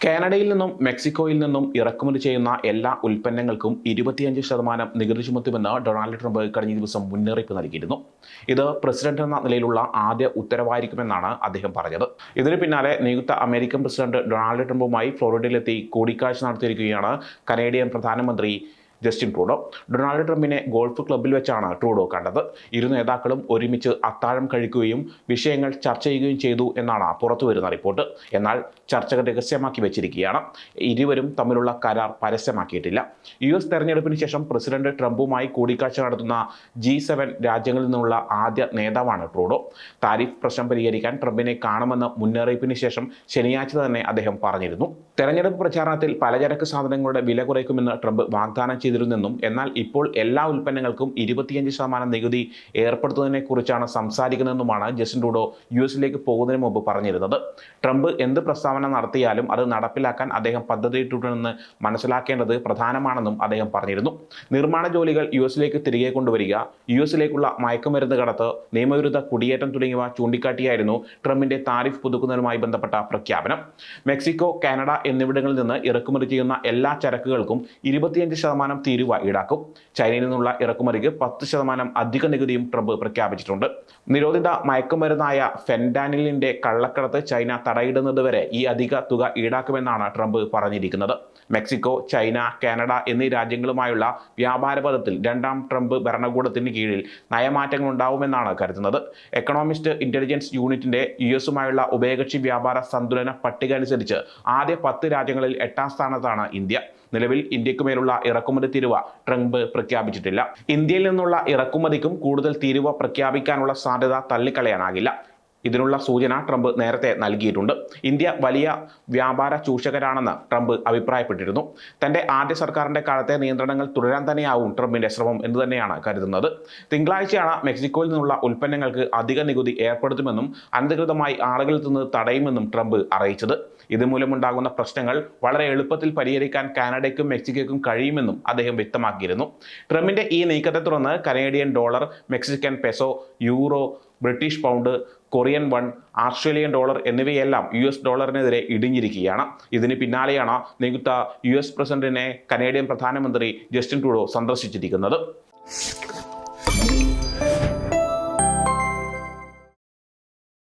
കാനഡയിൽ നിന്നും മെക്സിക്കോയിൽ നിന്നും ഇറക്കുമതി ചെയ്യുന്ന എല്ലാ ഉൽപ്പന്നങ്ങൾക്കും 25% നികുതി ചുമത്തുമെന്ന് ഡൊണാൾഡ് ട്രംപ് കഴിഞ്ഞ ദിവസം മുന്നറിയിപ്പ് നൽകിയിരുന്നു. ഇത് പ്രസിഡന്റ് എന്ന നിലയിലുള്ള ആദ്യ ഉത്തരവായിരിക്കുമെന്നാണ് അദ്ദേഹം പറഞ്ഞത്. ഇതിന് പിന്നാലെ നിയുക്ത അമേരിക്കൻ പ്രസിഡന്റ് ഡൊണാൾഡ് ട്രംപുമായി ഫ്ലോറിഡയിലെത്തി കൂടിക്കാഴ്ച നടത്തിയിരിക്കുകയാണ് കനേഡിയൻ പ്രധാനമന്ത്രി ജസ്റ്റിൻ ട്രൂഡോ. ഡൊണാൾഡ് ട്രംപിനെ ഗോൾഫ് ക്ലബ്ബിൽ വെച്ചാണ് ട്രൂഡോ കണ്ടത്. ഇരു നേതാക്കളും ഒരുമിച്ച് അത്താഴം കഴിക്കുകയും വിഷയങ്ങൾ ചർച്ച ചെയ്യുകയും ചെയ്തു എന്നാണ് പുറത്തുവരുന്ന റിപ്പോർട്ട്. എന്നാൽ ചർച്ചകൾ രഹസ്യമാക്കി വെച്ചിരിക്കുകയാണ്. ഇരുവരും തമ്മിലുള്ള കരാർ പരസ്യമാക്കിയിട്ടില്ല. US തെരഞ്ഞെടുപ്പിന് ശേഷം പ്രസിഡന്റ് ട്രംപുമായി കൂടിക്കാഴ്ച നടത്തുന്ന G7 രാജ്യങ്ങളിൽ നിന്നുള്ള ആദ്യ നേതാവാണ് ട്രൂഡോ. താരിഫ് പ്രശ്നം പരിഹരിക്കാൻ ട്രംപിനെ കാണുമെന്ന് മുന്നറിയിപ്പിന് ശേഷം ശനിയാഴ്ച തന്നെ അദ്ദേഹം പറഞ്ഞിരുന്നു. തെരഞ്ഞെടുപ്പ് പ്രചാരണത്തിൽ പലചരക്ക് സാധനങ്ങളുടെ വില കുറയ്ക്കുമെന്ന് ട്രംപ് വാഗ്ദാനം ചെയ്തിരുന്നെന്നും എന്നാൽ ഇപ്പോൾ എല്ലാ ഉൽപ്പന്നങ്ങൾക്കും 25% നികുതി ഏർപ്പെടുത്തുന്നതിനെ കുറിച്ചാണ് സംസാരിക്കുന്നതെന്നുമാണ് ജസ്റ്റിൻ ട്രൂഡോ US പോകുന്നതിന് മുമ്പ് പറഞ്ഞിരുന്നത്. ട്രംപ് എന്ത് പ്രസ്താവന നടത്തിയാലും അത് നടപ്പിലാക്കാൻ അദ്ദേഹം പദ്ധതിയിട്ടുണ്ടെന്ന് മനസ്സിലാക്കേണ്ടത് പ്രധാനമാണെന്നും അദ്ദേഹം പറഞ്ഞിരുന്നു. നിർമ്മാണ ജോലികൾ US തിരികെ കൊണ്ടുവരിക, US മയക്കുമരുന്ന് കടത്ത്, നിയമവിരുദ്ധ കുടിയേറ്റം തുടങ്ങിയവ ചൂണ്ടിക്കാട്ടിയായിരുന്നു ട്രംപിന്റെ താരിഫ് പുതുക്കുന്നതുമായി ബന്ധപ്പെട്ട പ്രഖ്യാപനം. മെക്സിക്കോ, കാനഡ എന്നിവിടങ്ങളിൽ നിന്ന് ഇറക്കുമതി ചെയ്യുന്ന എല്ലാ ചരക്കുകൾക്കും 25% തീരുവ ഈടാക്കും. ചൈനയിൽ നിന്നുള്ള ഇറക്കുമതിക്ക് 10% അധിക നികുതിയും ട്രംപ് പ്രഖ്യാപിച്ചിട്ടുണ്ട്. നിരോധിത മയക്കുമരുന്നായ ഫെൻറ്റാനിലിന്റെ കള്ളക്കടത്ത് ചൈന തടയിടുന്നതുവരെ ഈ അധിക തുക ഈടാക്കുമെന്നാണ് ട്രംപ് പറഞ്ഞിരിക്കുന്നത്. മെക്സിക്കോ, ചൈന, കാനഡ എന്നീ രാജ്യങ്ങളുമായുള്ള വ്യാപാര പദത്തിൽ രണ്ടാം ട്രംപ് ഭരണകൂടത്തിന് കീഴിൽ നയമാറ്റങ്ങൾ ഉണ്ടാവുമെന്നാണ് കരുതുന്നത്. എക്കണോമിസ്റ്റ് ഇന്റലിജൻസ് യൂണിറ്റിന്റെ US ഉഭയകക്ഷി വ്യാപാര സന്തുലന പട്ടിക അനുസരിച്ച് ആദ്യ 10 രാജ്യങ്ങളിൽ 8ാം സ്ഥാനത്താണ് ഇന്ത്യ. നിലവിൽ ഇന്ത്യക്കുമേലുള്ള ഇറക്കുമതി തീരുവ ട്രംപ് പ്രഖ്യാപിച്ചിട്ടില്ല. ഇന്ത്യയിൽ നിന്നുള്ള ഇറക്കുമതിക്കും കൂടുതൽ തീരുവ പ്രഖ്യാപിക്കാനുള്ള സാധ്യത തള്ളിക്കളയാനാകില്ല. ഇതിനുള്ള സൂചന ട്രംപ് നേരത്തെ നൽകിയിട്ടുണ്ട്. ഇന്ത്യ വലിയ വ്യാപാര ചൂഷകരാണെന്ന് ട്രംപ് അഭിപ്രായപ്പെട്ടിരുന്നു. തന്റെ ആദ്യ സർക്കാരിന്റെ കാലത്തെ നിയന്ത്രണങ്ങൾ തുടരാൻ തന്നെയാവും ട്രംപിന്റെ ശ്രമം എന്ന് തന്നെയാണ് കരുതുന്നത്. തിങ്കളാഴ്ചയാണ് മെക്സിക്കോയിൽ നിന്നുള്ള ഉൽപ്പന്നങ്ങൾക്ക് അധിക നികുതി ഏർപ്പെടുത്തുമെന്നും അനധികൃതമായി ആളുകളിൽ നിന്ന് തടയുമെന്നും ട്രംപ് അറിയിച്ചത്. ഇതുമൂലമുണ്ടാകുന്ന പ്രശ്നങ്ങൾ വളരെ എളുപ്പത്തിൽ പരിഹരിക്കാൻ കാനഡയ്ക്കും മെക്സിക്കോയ്ക്കും കഴിയുമെന്നും അദ്ദേഹം വ്യക്തമാക്കിയിരുന്നു. ട്രംപിന്റെ ഈ നീക്കത്തെ തുടർന്ന് Canadian dollar, Mexican peso, euro, British pound, Korean one, Australian dollar എന്നിവയെല്ലാം US ഡോളറിനെതിരെ ഇടിഞ്ഞിരിക്കുകയാണ്. ഇതിന് പിന്നാലെയാണ് നിയുക്ത US പ്രസിഡന്റിനെ കനേഡിയൻ പ്രധാനമന്ത്രി ജസ്റ്റിൻ ട്രൂഡോ സന്ദർശിച്ചിരിക്കുന്നത്.